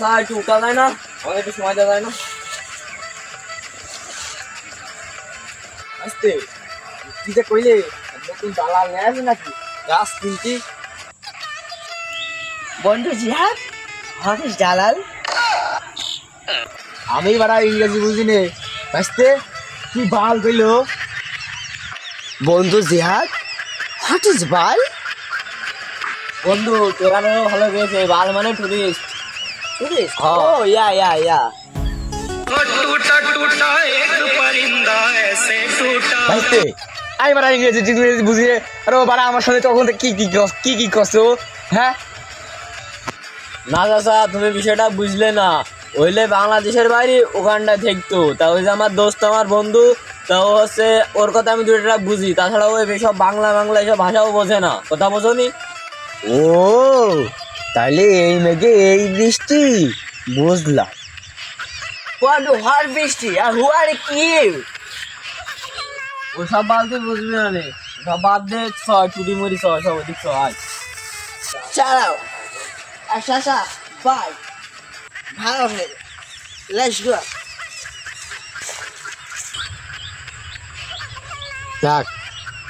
চাচা একটু উঠা যায় না, আমাকে একটু সময় দেওয়া যায় না? আসতে কি যে কইলে নতুন দালাল নিয়ে আসবে নাকি গাছ কিনতি? বন্ধু জিহাদ, হোয়াট ইজ দালাল? আমি বাড়া ইংরেজি বুঝি নে। আসতে কি বাল কইলো? বন্ধু জিহাদ, হোয়াট ইজ বাল? বন্ধু তোরা ভালো পেয়েছে, বাল মানে টুরিস্ট। টুরিস্ট? हाँ। ও ইয়া ইয়া ইয়া। टूटा टूटा एक परिंदा ऐसे टूटा। আসতে আমি বাড়া ইংরেজি বুঝি নে। আরে ও বাড়া আমার সাথে তখন কি করছো? হ্যাঁ না চাচা, তুমি বিষয়টা বুঝলে না। ওইলে বাংলাদেশের বাইরে ওখানটা থাকতো, তা ওই যে আমার দোস্ত আমার বন্ধু, তা ও হচ্ছে ওর কথা আমি দুটা বুঝি, তাছাড়া ওই সব বাংলা এসব ভাষাও বোঝে না। কথা বোঝনি? ও তাহলে এই মেঘে এই বৃষ্টি, বুঝলাম। বন্ধু হর বৃষ্টি আর হু আর কি? ওসব বাল তুই বুঝবি না রে, সব বাদ দে। ছয় চুরি মুড়ি ছয় সব ওদিক ছয়। চালাও আচ্ছা আচ্ছা, বাই, ভালো হয়ে লেটস গো। যাক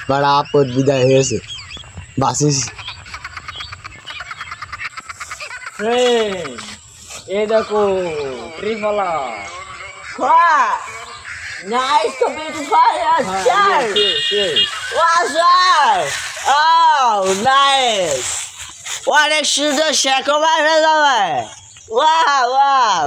বাড়া আপদ বিদায় হয়েছে, বাসিস। এই দেখো ট্রিপলা। Nice to meet you, fire. What's up? Oh, nice. What a shooter, Shakoman. Wow, wow.